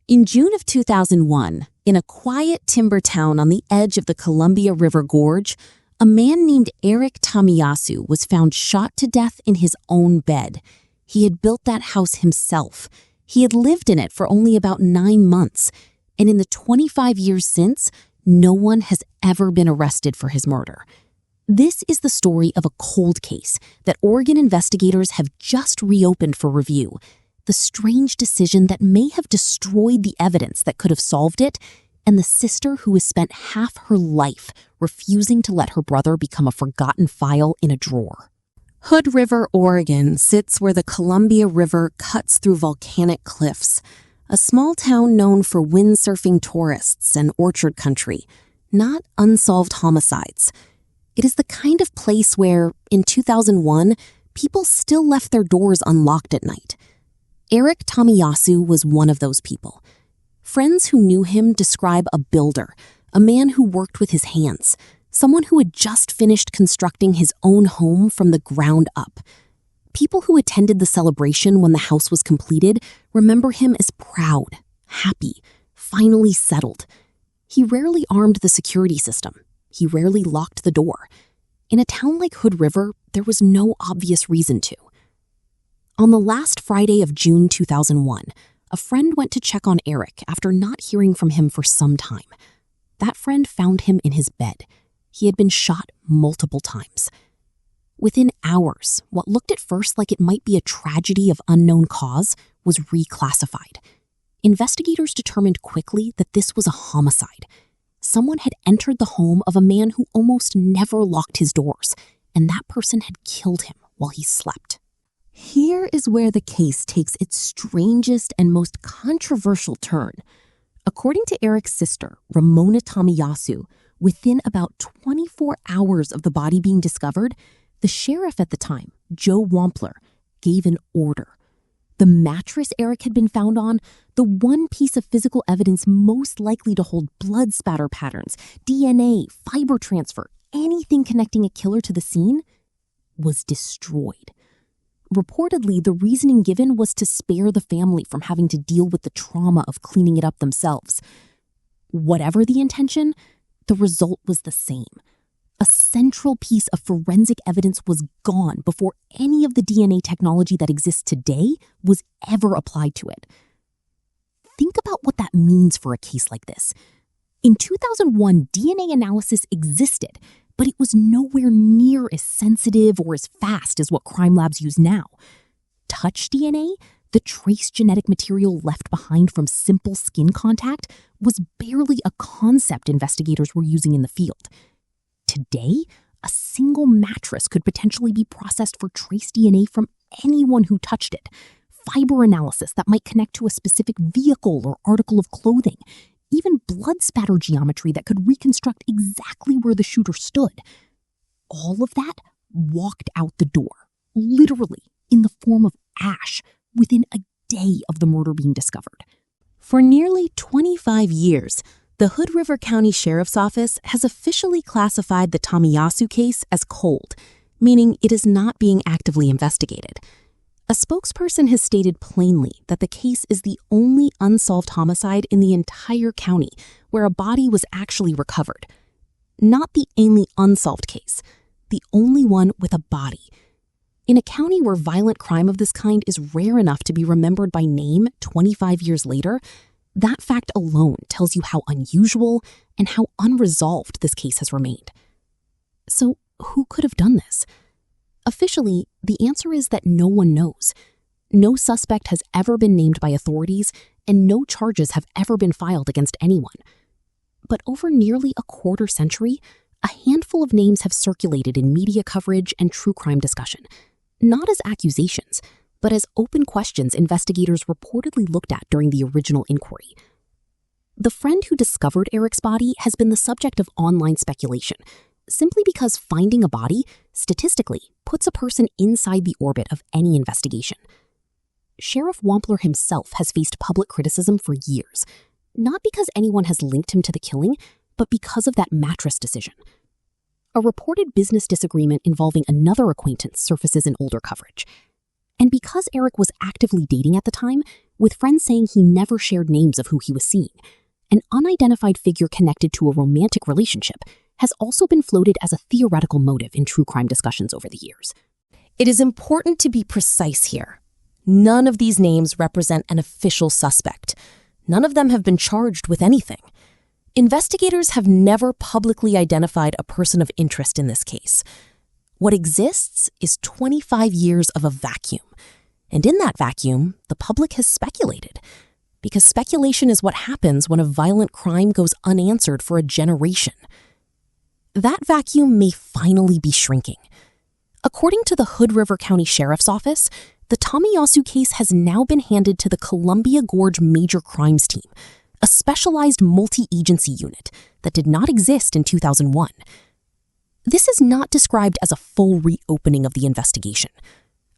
In June of 2001, in a quiet timber town on the edge of the Columbia River Gorge, a man named Eric Tamiyasu was found shot to death in his own bed. He had built that house himself. He had lived in it for only about 9 months, and in the 25 years since, no one has ever been arrested for his murder. This is the story of a cold case that Oregon investigators have just reopened for review. The strange decision that may have destroyed the evidence that could have solved it, and the sister who has spent half her life refusing to let her brother become a forgotten file in a drawer. Hood River, Oregon sits where the Columbia River cuts through volcanic cliffs, a small town known for windsurfing tourists and orchard country, not unsolved homicides. It is the kind of place where, in 2001, people still left their doors unlocked at night. Eric Tamiyasu was one of those people. Friends who knew him describe a builder, a man who worked with his hands, someone who had just finished constructing his own home from the ground up. People who attended the celebration when the house was completed remember him as proud, happy, finally settled. He rarely armed the security system. He rarely locked the door. In a town like Hood River, there was no obvious reason to. On the last Friday of June 2001, a friend went to check on Eric after not hearing from him for some time. That friend found him in his bed. He had been shot multiple times. Within hours, what looked at first like it might be a tragedy of unknown cause was reclassified. Investigators determined quickly that this was a homicide. Someone had entered the home of a man who almost never locked his doors, and that person had killed him while he slept. Here is where the case takes its strangest and most controversial turn. According to Eric's sister, Ramona Tamiyasu, within about 24 hours of the body being discovered, the sheriff at the time, Joe Wampler, gave an order. The mattress Eric had been found on, the one piece of physical evidence most likely to hold blood spatter patterns, DNA, fiber transfer, anything connecting a killer to the scene, was destroyed. Reportedly, the reasoning given was to spare the family from having to deal with the trauma of cleaning it up themselves. Whatever the intention, the result was the same. A central piece of forensic evidence was gone before any of the DNA technology that exists today was ever applied to it. Think about what that means for a case like this. In 2001, DNA analysis existed, but it was nowhere near as sensitive or as fast as what crime labs use now. Touch DNA, the trace genetic material left behind from simple skin contact, was barely a concept investigators were using in the field. Today, a single mattress could potentially be processed for trace DNA from anyone who touched it. Fiber analysis that might connect to a specific vehicle or article of clothing. Even blood spatter geometry that could reconstruct exactly where the shooter stood. All of that walked out the door, literally in the form of ash, within a day of the murder being discovered. For nearly 25 years, the Hood River County Sheriff's Office has officially classified the Tamiyasu case as cold, meaning it is not being actively investigated. A spokesperson has stated plainly that the case is the only unsolved homicide in the entire county where a body was actually recovered. Not the only unsolved case, the only one with a body. In a county where violent crime of this kind is rare enough to be remembered by name 25 years later, that fact alone tells you how unusual and how unresolved this case has remained. So, who could have done this? Officially, the answer is that no one knows. No suspect has ever been named by authorities, and no charges have ever been filed against anyone. But over nearly a quarter century, a handful of names have circulated in media coverage and true crime discussion, not as accusations, but as open questions investigators reportedly looked at during the original inquiry. The friend who discovered Eric's body has been the subject of online speculation, simply because finding a body, statistically, puts a person inside the orbit of any investigation. Sheriff Wampler himself has faced public criticism for years, not because anyone has linked him to the killing, but because of that mattress decision. A reported business disagreement involving another acquaintance surfaces in older coverage. And because Eric was actively dating at the time, with friends saying he never shared names of who he was seeing, an unidentified figure connected to a romantic relationship has also been floated as a theoretical motive in true crime discussions over the years. It is important to be precise here. None of these names represent an official suspect. None of them have been charged with anything. Investigators have never publicly identified a person of interest in this case. What exists is 25 years of a vacuum. And in that vacuum, the public has speculated. Because speculation is what happens when a violent crime goes unanswered for a generation. That vacuum may finally be shrinking. According to the Hood River County Sheriff's Office, the Tamiyasu case has now been handed to the Columbia Gorge Major Crimes Team, a specialized multi-agency unit that did not exist in 2001. This is not described as a full reopening of the investigation.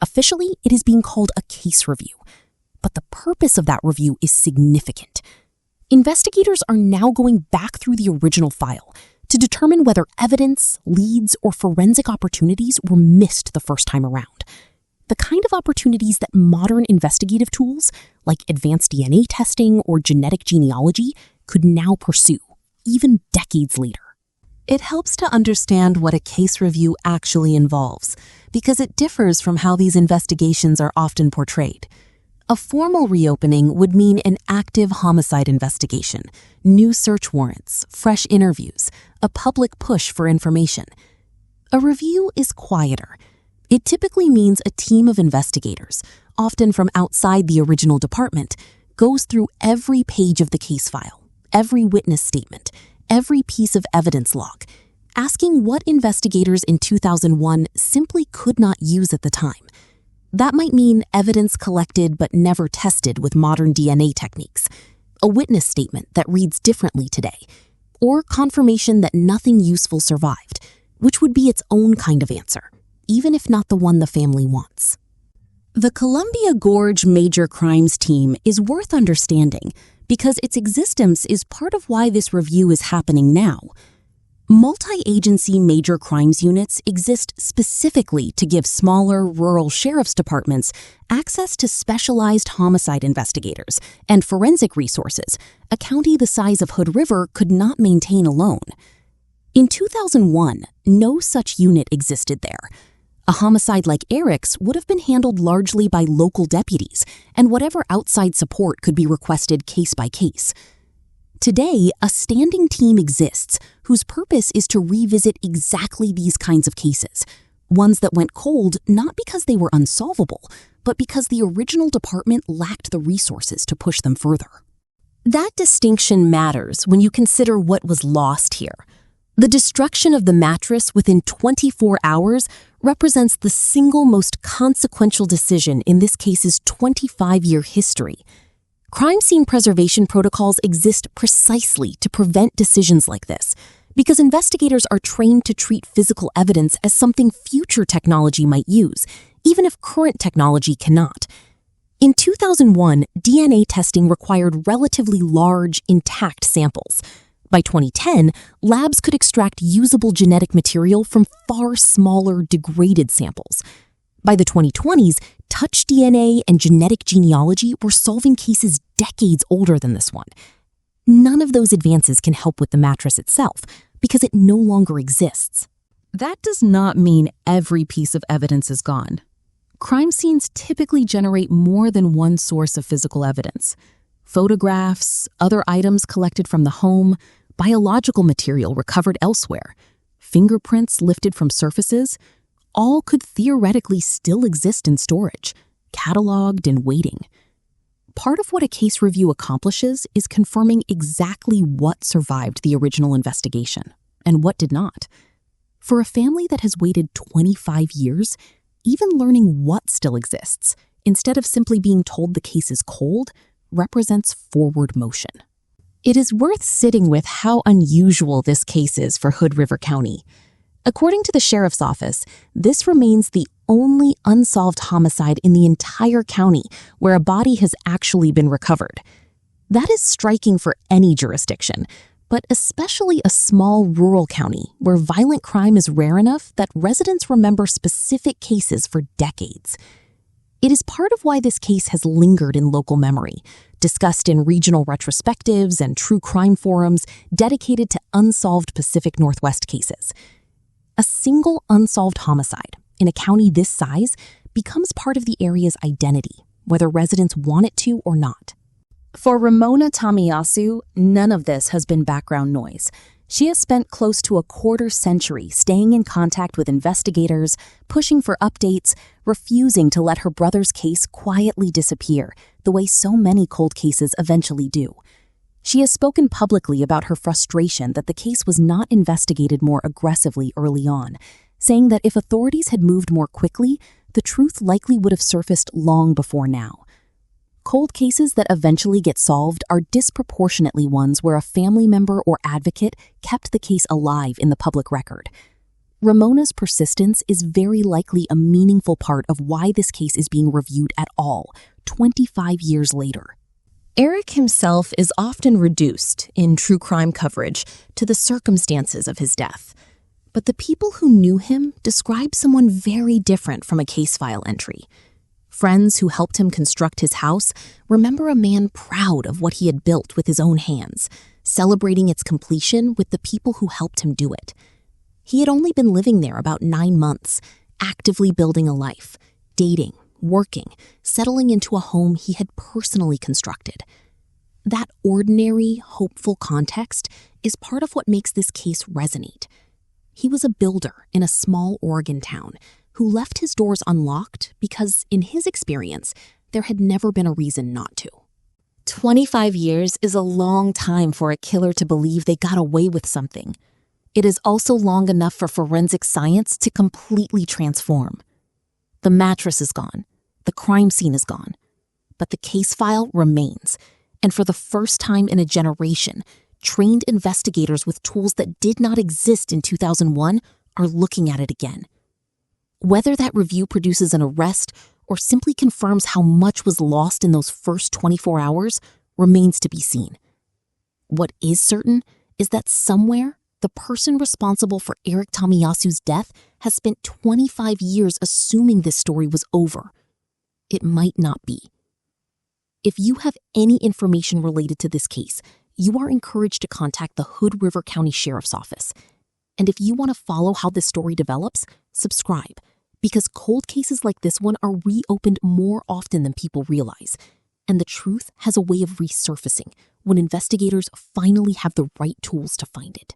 Officially, it is being called a case review, but the purpose of that review is significant. Investigators are now going back through the original file to determine whether evidence, leads, or forensic opportunities were missed the first time around. The kind of opportunities that modern investigative tools, like advanced DNA testing or genetic genealogy, could now pursue, even decades later. It helps to understand what a case review actually involves, because it differs from how these investigations are often portrayed. A formal reopening would mean an active homicide investigation, new search warrants, fresh interviews, a public push for information. A review is quieter. It typically means a team of investigators, often from outside the original department, goes through every page of the case file, every witness statement, every piece of evidence log, asking what investigators in 2001 simply could not use at the time. That might mean evidence collected but never tested with modern DNA techniques, a witness statement that reads differently today, or confirmation that nothing useful survived, which would be its own kind of answer, even if not the one the family wants. The Columbia Gorge Major Crimes Team is worth understanding because its existence is part of why this review is happening now. Multi-agency major crimes units exist specifically to give smaller, rural sheriff's departments access to specialized homicide investigators and forensic resources a county the size of Hood River could not maintain alone. In 2001, no such unit existed there. A homicide like Eric's would have been handled largely by local deputies, and whatever outside support could be requested case by case. Today, a standing team exists whose purpose is to revisit exactly these kinds of cases, ones that went cold not because they were unsolvable, but because the original department lacked the resources to push them further. That distinction matters when you consider what was lost here. The destruction of the mattress within 24 hours represents the single most consequential decision in this case's 25-year history. Crime scene preservation protocols exist precisely to prevent decisions like this, because investigators are trained to treat physical evidence as something future technology might use, even if current technology cannot. In 2001, DNA testing required relatively large, intact samples. By 2010, labs could extract usable genetic material from far smaller, degraded samples. By the 2020s, touch DNA and genetic genealogy were solving cases decades older than this one. None of those advances can help with the mattress itself, because it no longer exists. That does not mean every piece of evidence is gone. Crime scenes typically generate more than one source of physical evidence. Photographs, other items collected from the home, biological material recovered elsewhere, fingerprints lifted from surfaces, all could theoretically still exist in storage, cataloged and waiting. Part of what a case review accomplishes is confirming exactly what survived the original investigation and what did not. For a family that has waited 25 years, even learning what still exists, instead of simply being told the case is cold, represents forward motion. It is worth sitting with how unusual this case is for Hood River County. According to the Sheriff's Office, this remains the only unsolved homicide in the entire county where a body has actually been recovered. That is striking for any jurisdiction, but especially a small rural county where violent crime is rare enough that residents remember specific cases for decades. It is part of why this case has lingered in local memory, discussed in regional retrospectives and true crime forums dedicated to unsolved Pacific Northwest cases. A single unsolved homicide in a county this size becomes part of the area's identity, whether residents want it to or not. For Ramona Tamiyasu, none of this has been background noise. She has spent close to a quarter-century staying in contact with investigators, pushing for updates, refusing to let her brother's case quietly disappear, the way so many cold cases eventually do. She has spoken publicly about her frustration that the case was not investigated more aggressively early on, saying that if authorities had moved more quickly, the truth likely would have surfaced long before now. Cold cases that eventually get solved are disproportionately ones where a family member or advocate kept the case alive in the public record. Ramona's persistence is very likely a meaningful part of why this case is being reviewed at all, 25 years later. Eric himself is often reduced, in true crime coverage, to the circumstances of his death. But the people who knew him describe someone very different from a case file entry. Friends who helped him construct his house remember a man proud of what he had built with his own hands, celebrating its completion with the people who helped him do it. He had only been living there about 9 months, actively building a life, dating, working, settling into a home he had personally constructed. That ordinary, hopeful context is part of what makes this case resonate. He was a builder in a small Oregon town who left his doors unlocked because, in his experience, there had never been a reason not to. 25 years is a long time for a killer to believe they got away with something. It is also long enough for forensic science to completely transform. The mattress is gone. The crime scene is gone. But the case file remains. And for the first time in a generation, trained investigators with tools that did not exist in 2001 are looking at it again. Whether that review produces an arrest or simply confirms how much was lost in those first 24 hours remains to be seen. What is certain is that somewhere, the person responsible for Eric Tamiyasu's death has spent 25 years assuming this story was over. It might not be. If you have any information related to this case, you are encouraged to contact the Hood River County Sheriff's Office. And if you want to follow how this story develops, subscribe, because cold cases like this one are reopened more often than people realize. And the truth has a way of resurfacing when investigators finally have the right tools to find it.